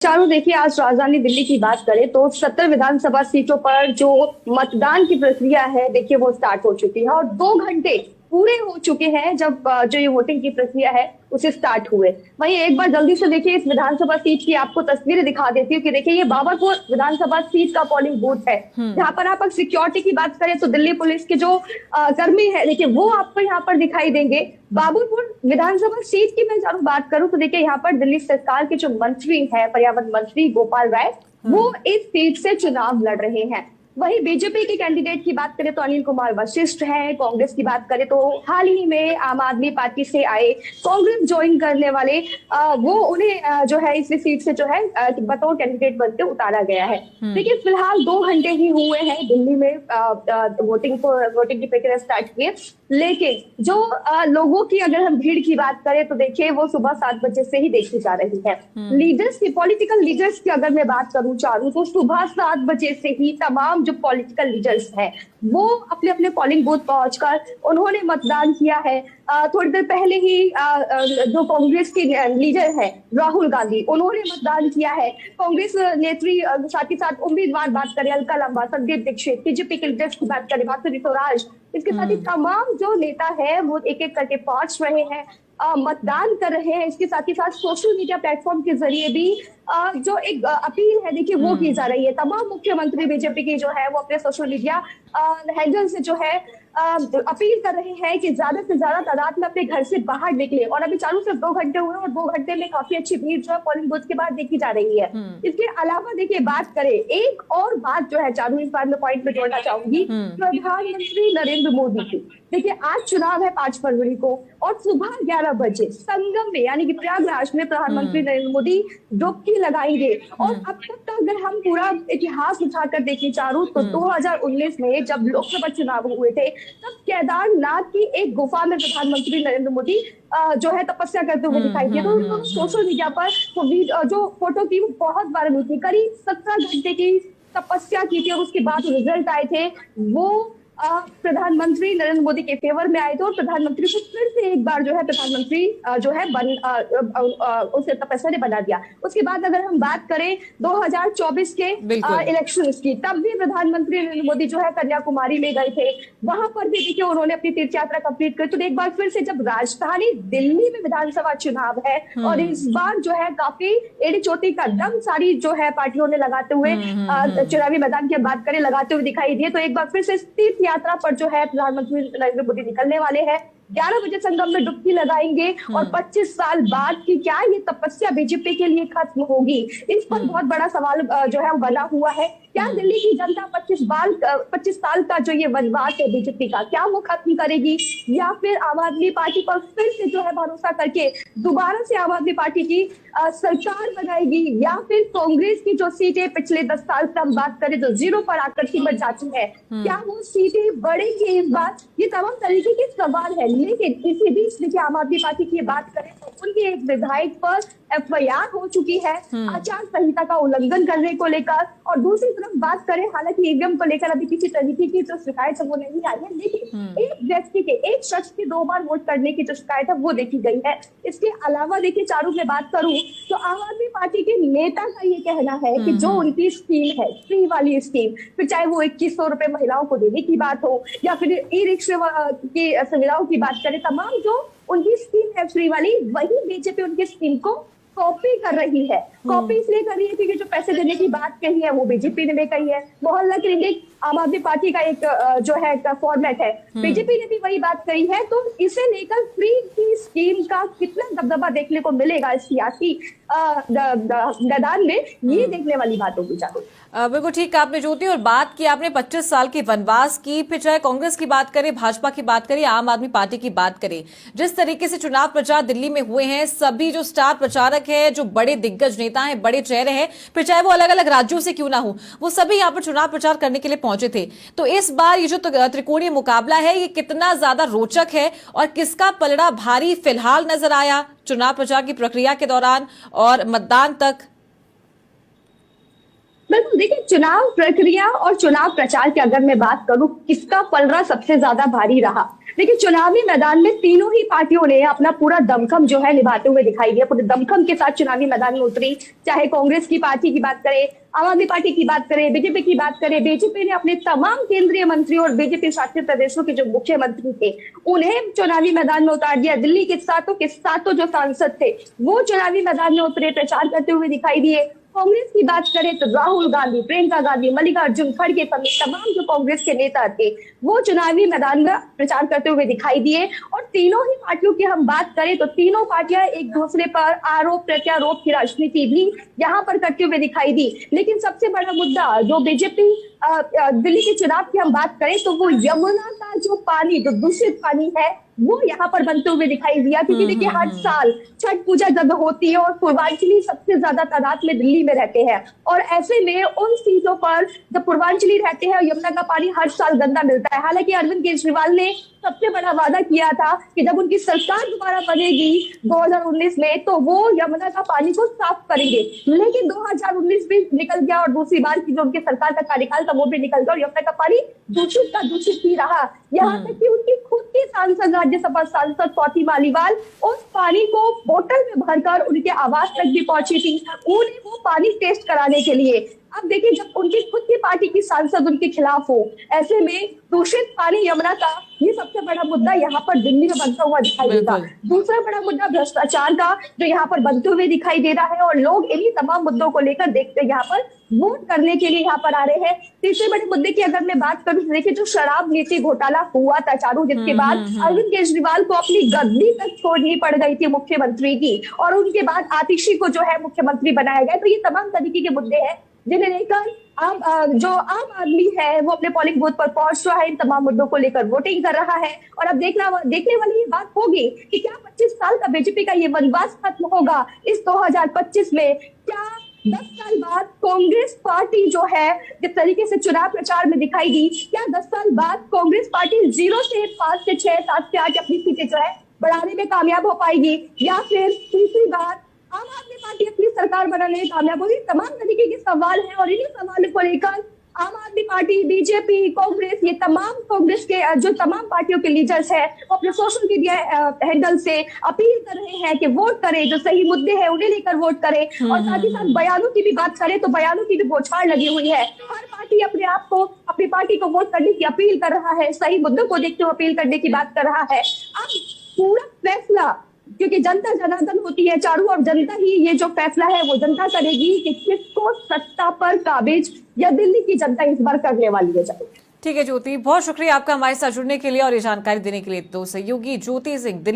चारों देखिए, आज राजधानी दिल्ली की बात करें तो 70 विधानसभा सीटों पर जो मतदान की प्रक्रिया है देखिए वो स्टार्ट हो चुकी है और 2 घंटे पूरे हो चुके हैं जब जो ये वोटिंग की प्रक्रिया है उसे स्टार्ट हुए। वहीं एक बार जल्दी से देखिए इस विधानसभा सीट की आपको तस्वीरें दिखा देती हूँ कि देखिए ये बाबरपुर विधानसभा सीट का पोलिंग बूथ है, जहां पर आप सिक्योरिटी की बात करें तो दिल्ली पुलिस के जो कर्मी है देखिए वो आपको यहाँ पर दिखाई देंगे। बाबुलपुर विधानसभा सीट की मैं जरूर बात करूं तो देखिए यहाँ पर दिल्ली सरकार के जो मंत्री हैं, पर्यावरण मंत्री गोपाल राय, वो इस सीट से चुनाव लड़ रहे हैं। वहीं बीजेपी के कैंडिडेट की बात करें तो अनिल कुमार वशिष्ठ हैं। कांग्रेस की बात करें तो हाल ही में आम आदमी पार्टी से आए कांग्रेस ज्वाइन करने वाले वो उन्हें जो है इस सीट से जो है बतौर कैंडिडेट बनते उतारा गया है। देखिए फिलहाल 2 घंटे ही हुए हैं दिल्ली में वोटिंग की प्रक्रिया स्टार्ट हुई है, लेकिन जो लोगों की अगर हम भीड़ की बात करें तो देखिए वो सुबह 7 बजे से ही देखी जा रही है। लीडर्स की, पॉलिटिकल लीडर्स की अगर मैं बात करूं चारू, तो सुबह 7 बजे से ही तमाम जो पॉलिटिकल लीडर्स हैं वो अपने अपने पोलिंग बूथ पहुंचकर उन्होंने मतदान किया है। थोड़ी देर पहले ही जो कांग्रेस के लीडर है राहुल गांधी, उन्होंने मतदान किया है। कांग्रेस नेत्री साथ ही साथ उम्मीदवार बात करें अलका लंबा, संदीप दीक्षित, बीजेपी के लीडर्स की बात करें माधुरी स्वराज, इसके साथ ही तमाम जो नेता है वो एक एक करके पहुंच रहे हैं, मतदान कर रहे हैं। इसके साथ ही साथ सोशल मीडिया प्लेटफॉर्म के जरिए भी जो एक अपील है देखिए वो की जा रही है। तमाम मुख्यमंत्री बीजेपी की जो है वो अपने सोशल मीडिया हैंडल से जो है अपील कर रहे हैं कि ज्यादा से ज्यादा तादाद में अपने घर से बाहर निकले। और अभी चालू सिर्फ 2 घंटे हुए और 2 घंटे में काफी अच्छी भीड़ जो है पोलिंग बूथ के बाद देखी जा रही है। इसके अलावा देखिए बात करें, एक और बात जो है चालू इस बार में पॉइंट में जोड़ना चाहूंगी, प्रधानमंत्री नरेंद्र मोदी की। देखिए आज चुनाव है 5 फरवरी को और सुबह 11 बजे संगम में यानी कि प्रयागराज में प्रधानमंत्री नरेंद्र मोदी डुबकी लगाएंगे। और अब तक का अगर हम पूरा इतिहास उठाकर देखें चारू, तो 2019 में जब लोकसभा चुनाव हुए थे तब केदारनाथ की एक गुफा में प्रधानमंत्री नरेंद्र मोदी जो है तपस्या करते हुए दिखाई दिए। तो सोशल मीडिया पर जो फोटो की वो बहुत वायरल हुई थी। करीब 17 घंटे की तपस्या की थी और उसके बाद रिजल्ट आए थे वो प्रधानमंत्री नरेंद्र मोदी के फेवर में आए थे और प्रधानमंत्री को फिर से एक बार जो है प्रधानमंत्री जो है उसे तपस्या ने बना दिया। उसके बाद अगर हम बात करें 2024 के इलेक्शन की, तब भी प्रधानमंत्री नरेंद्र मोदी जो है कन्याकुमारी में गए थे, वहां पर भी देखिए उन्होंने अपनी तीर्थ यात्रा कंप्लीट की। तो एक बार फिर से जब राजधानी दिल्ली में विधानसभा चुनाव है और इस बार जो है काफी एड़ी चोटी का दम सारी जो है पार्टियों ने लगाते हुए चुनावी मैदान की बात करें लगाते हुए दिखाई दिए। तो एक बार फिर से तीर्थ यात्रा पर जो है प्रधानमंत्री नरेंद्र मोदी निकलने वाले हैं। 11 बजे संगम में डुबकी लगाएंगे और 25 साल बाद की क्या ये तपस्या बीजेपी के लिए खत्म होगी, इस पर बहुत बड़ा सवाल जो है बना हुआ है। क्या दिल्ली की जनता 25 साल का जो ये वनवास है बीजेपी का, क्या वो खत्म करेगी या फिर आम आदमी पार्टी पर फिर से जो है भरोसा करके दोबारा से आम आदमी पार्टी की सरकार बनाएगी, या फिर कांग्रेस की जो सीटें पिछले 10 साल से हम बात करें तो 0 पर आकर कीमत जाती है, क्या वो सीटें बढ़ेंगी इस बार? ये तमाम तरीके के सवाल है। लेकिन इसी बीच देखिए आम आदमी पार्टी की बात करें तो उनके एक विधायक पर FIR हो चुकी है आचार संहिता का उल्लंघन करने को लेकर। और दूसरी तरफ बात करें, हालांकि ईवीएम को लेकर अभी किसी तरीके की जो शिकायत है वो नहीं आई है, लेकिन एक व्यक्ति के, एक शख्स के 2 बार वोट करने की जो शिकायत है वो देखी गई है। इसके अलावा देखिए चारू में बात करूं तो आम आदमी पार्टी के नेता का ये कहना है कि जो उनकी स्कीम है, फ्री वाली स्कीम, फिर चाहे वो 2100 रुपए महिलाओं को देने की बात हो या फिर ई रिक्शा की सुविधाओं की बात करें, तमाम जो उनकी स्कीम है फ्री वाली, वही बीजेपी उनकी स्कीम को कॉपी कर रही है। कॉपी इसलिए कर रही है क्योंकि जो पैसे देने की बात कही है वो बीजेपी ने भी कही है। मोहल्ला क्लिनिक आम आदमी पार्टी का एक जो है फॉर्मेट है, बीजेपी ने भी वही बात कही है। तो इसे लेकर फ्री की स्कीम का कितना दबदबा देखने को मिलेगा इस सियासी मैदान में, ये देखने वाली बात होगी। बिल्कुल ठीक आपने ज्योति, और बात की आपने 25 साल के वनवास की, फिर चाहे कांग्रेस की बात करें, भाजपा की बात करें, आम आदमी पार्टी की बात करें, जिस तरीके से चुनाव प्रचार दिल्ली में हुए हैं, सभी जो स्टार प्रचारक है, जो बड़े दिग्गज नेता हैं, बड़े चेहरे हैं, फिर चाहे वो अलग अलग राज्यों से क्यों ना हो, वो सभी यहाँ पर चुनाव प्रचार करने के लिए पहुंचे थे। तो इस बार ये जो त्रिकोणीय मुकाबला है ये कितना ज्यादा रोचक है और किसका पलड़ा भारी फिलहाल नजर आया चुनाव प्रचार की प्रक्रिया के दौरान और मतदान तक? बिल्कुल, देखिए चुनाव प्रक्रिया और चुनाव प्रचार की अगर मैं बात करूं, किसका पलड़ा सबसे ज्यादा भारी रहा। देखिए चुनावी मैदान में तीनों ही पार्टियों ने अपना पूरा दमखम जो है निभाते हुए दिखाई दिया, पूरे दमखम के साथ चुनावी मैदान में उतरी। चाहे कांग्रेस की पार्टी की बात करें, आम आदमी पार्टी की बात करें, बीजेपी की बात करें, बीजेपी ने अपने तमाम केंद्रीय मंत्रियों और बीजेपी शासित प्रदेशों के जो मुख्यमंत्री थे उन्हें चुनावी मैदान में उतार दिया। दिल्ली के सातों जो सांसद थे वो चुनावी मैदान में उतरे, प्रचार करते हुए दिखाई दिए। कांग्रेस की बात करें तो राहुल गांधी, प्रियंका गांधी, मल्लिकार्जुन खड़गे समेत तमाम जो कांग्रेस के नेता थे वो चुनावी मैदान में प्रचार करते हुए दिखाई दिए। और तीनों ही पार्टियों की हम बात करें तो तीनों पार्टियां एक दूसरे पर आरोप प्रत्यारोप की राजनीति भी यहाँ पर करते हुए दिखाई दी। लेकिन सबसे बड़ा मुद्दा जो बीजेपी दिल्ली के चुनाव की हम बात करें तो वो यमुना का जो पानी, जो दूषित पानी है वो यहाँ पर बनते हुए दिखाई दिया। क्योंकि देखिए हर साल छठ पूजा जब होती है और पूर्वांचली सबसे ज्यादा तादाद में दिल्ली में रहते हैं, और ऐसे में उन सीटों पर जब पूर्वांचली रहते हैं यमुना का पानी हर साल गंदा मिलता है। हालांकि अरविंद केजरीवाल ने सबसे बड़ा वादा किया था कि जब उनकी सरकार दोबारा बनेगी 2019 में तो वो यमुना का पानी को साफ करेंगे। लेकिन 2019 भी निकल गया और दूसरी बार की जो उनकी सरकार का कार्यकाल था वो भी निकल गया और यमुना का पानी दूषित का दूषित ही रहा। यहाँ तक कि उनकी खुद की सांसद, राज्यसभा सांसद स्वाति मालीवाल उस पानी को बोतल में भरकर उनके आवास तक भी पहुंची थी, उन्हें वो पानी टेस्ट कराने के लिए। अब देखिए जब उनकी खुद की पार्टी की सांसद उनके खिलाफ हो, ऐसे में दूषित पानी यमुना का ये सबसे बड़ा मुद्दा यहाँ पर दिल्ली में बनता हुआ दिखाई देगा। दूसरा बड़ा मुद्दा भ्रष्टाचार का जो यहाँ पर बनते हुए दिखाई दे रहा है, और लोग इन्हीं तमाम मुद्दों को लेकर देखते यहाँ पर वोट करने के लिए यहाँ पर आ रहे हैं। तीसरे बड़े मुद्दे की अगर मैं बात करूं, देखिए जो शराब नीति घोटाला हुआ था चारों, जिसके बाद अरविंद केजरीवाल को अपनी गद्दी तक छोड़नी पड़ गई थी मुख्यमंत्री की, और उनके बाद आतिशी को जो है मुख्यमंत्री बनाया गया। तो ये तमाम तरीके के मुद्दे हैं जिन्हें लेकर जो आम आदमी है वो अपने पोलिंग बूथ पर पहुंच रहा है, इन तमाम मुद्दों को लेकर वोटिंग कर रहा है। और अब देखने वाली ये बात होगी कि क्या 25 साल का बीजेपी का ये वनवास खत्म होगा इस 2025 में। क्या 10 साल बाद कांग्रेस पार्टी जो है जिस तरीके से चुनाव प्रचार में दिखाई दी, क्या 10 साल बाद कांग्रेस पार्टी 0 से 5 से 6, 7 से 8 अपनी सीटें जो है बढ़ाने में कामयाब हो पाएगी, या फिर तीसरी बार आम आदमी पार्टी अपनी सरकार बनाने में कामयाब होगी। तमाम तरीके के सवाल हैं और इन्हीं सवालों को लेकर आम आदमी पार्टी, बीजेपी, कांग्रेस, ये तमाम कांग्रेस के जो तमाम पार्टियों के लीडर्स हैं वो अपने सोशल मीडिया हैंडल से अपील कर रहे हैं कि वोट करें, जो सही मुद्दे हैं उन्हें लेकर वोट करें। और साथ ही साथ बयानों की भी बात करें तो बयानों की भी बौछार लगी हुई है। हर पार्टी अपने आप को, अपनी पार्टी को वोट करने की अपील कर रहा है, सही मुद्दों को देखते हुए अपील करने की बात कर रहा है। अब पूरा फैसला, क्योंकि जनता जनार्दन होती है चारों, और जनता ही ये जो फैसला है वो जनता करेगी कि किसको सत्ता पर काबिज या दिल्ली की जनता इस बार करने वाली है। ठीक है ज्योति, बहुत शुक्रिया आपका हमारे साथ जुड़ने के लिए और ये जानकारी देने के लिए। तो सहयोगी ज्योति सिंह दिल्ली